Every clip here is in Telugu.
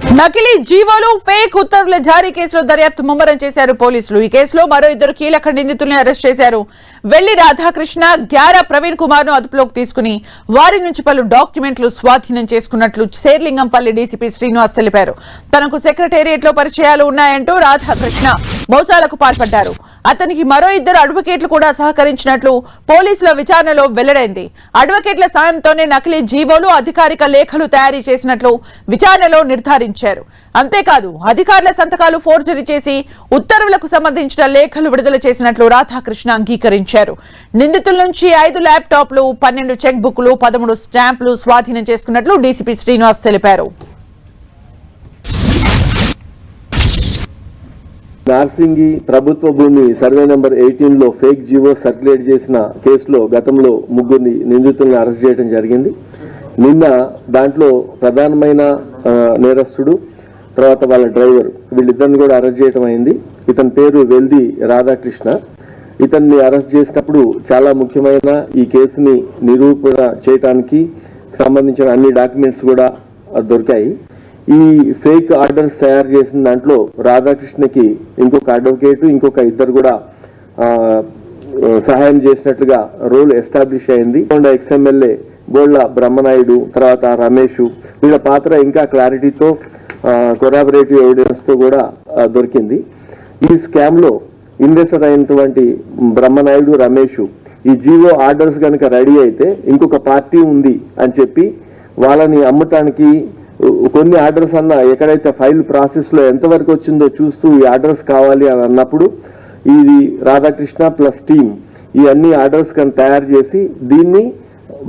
నకిలీ జీవోలు ఫేక్ ఉత్తర్వుల జారీ కేసులో దర్యాప్తు ముమ్మరం చేశారు పోలీసులు. ఈ కేసులో మరో ఇద్దరు కీలక నిందితుల్ని అరెస్ట్ చేశారు. వెల్లి రాధాకృష్ణ, గ్యారా ప్రవీణ్ కుమార్ ను అదుపులోకి తీసుకుని వారి నుంచి పలు డాక్యుమెంట్లు స్వాధీనం చేసుకున్నట్లు శేర్లింగంపల్లి డీసీపీ శ్రీనివాస్ తెలిపారు. తనకు సెక్రటేరియట్ లో పరిచయాలు ఉన్నాయంటూ రాధాకృష్ణ మోసాలకు పాల్పడ్డారు. అతనికి మరో ఇద్దరు అడ్వకేట్లు కూడా సహకరించినట్లు పోలీసుల విచారణలో వెల్లడైంది. అడ్వకేట్ల సాయంతోనే నకిలీ జీవోలు, అధికారిక లేఖలు తయారీ చేసినట్లు విచారణలో నిర్ధారించారు. అంతేకాదు అధికారుల సంతకాలు ఫోర్జరీ చేసి ఉత్తర్వులకు సంబంధించిన లేఖలు విడుదల చేసినట్లు రాధాకృష్ణ అంగీకరించారు. నిందితుల నుంచి 5 ల్యాప్టాప్లు, 12 చెక్ బుక్లు, 13 స్టాంపులు స్వాధీనం చేసుకున్నట్లు డీసీపీ శ్రీనివాస్ తెలిపారు. నార్సింగి ప్రభుత్వ భూమి సర్వే నెంబర్ 18 లో ఫేక్ జీవో సర్క్యులేట్ చేసిన కేసులో గతంలో 3 నిందితులను అరెస్ట్ చేయడం జరిగింది. నిన్న దాంట్లో ప్రధానమైన నేరస్తుడు, తర్వాత వాళ్ళ డ్రైవర్, వీళ్ళిద్దరిని కూడా అరెస్ట్ చేయడం అయింది. ఇతని పేరు వెల్లి రాధాకృష్ణ. ఇతన్ని అరెస్ట్ చేసినప్పుడు చాలా ముఖ్యమైన ఈ కేసుని నిరూపణ చేయడానికి సంబంధించిన అన్ని డాక్యుమెంట్స్ కూడా దొరికాయి. ఈ ఫేక్ ఆర్డర్స్ తయారు చేసిన దాంట్లో రాధాకృష్ణకి ఇంకొక అడ్వకేటు, ఇంకొక ఇద్దరు కూడా సహాయం చేసినట్లుగా రోల్ ఎస్టాబ్లిష్ అయింది. ఎక్స్ఎమ్మెల్యే గోళ్ల బ్రహ్మనాయుడు, తర్వాత రమేష్, వీళ్ళ పాత్ర ఇంకా క్లారిటీతో కొరాబరేటివ్ ఎవిడెన్స్ తో కూడా దొరికింది. ఈ స్కామ్ లో ఇన్వెస్టర్ అయినటువంటి బ్రహ్మనాయుడు, రమేష్ ఈ జీవో ఆర్డర్స్ కనుక రెడీ అయితే ఇంకొక పార్టీ ఉంది అని చెప్పి వాళ్ళని అమ్మటానికి కొన్ని ఆర్డర్స్ అన్న ఎక్కడైతే ఫైల్ ప్రాసెస్ లో ఎంతవరకు వచ్చిందో చూస్తూ ఈ ఆర్డర్స్ కావాలి అని అన్నప్పుడు ఇది రాధాకృష్ణ ప్లస్ టీమ్ ఈ అన్ని ఆర్డర్స్ కనుక తయారు చేసి దీన్ని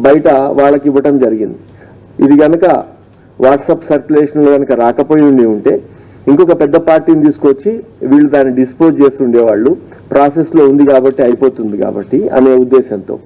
బయట వాళ్ళకి ఇవ్వటం జరిగింది. ఇది కనుక వాట్సాప్ సర్క్యులేషన్ కనుక రాకపోయి ఉంటే ఇంకొక పెద్ద పార్టీని తీసుకొచ్చి వీళ్ళు దాన్ని డిస్పోజ్ చేసి ఉండేవాళ్ళు. ప్రాసెస్ లో ఉంది కాబట్టి అయిపోతుంది కాబట్టి అనే ఉద్దేశంతో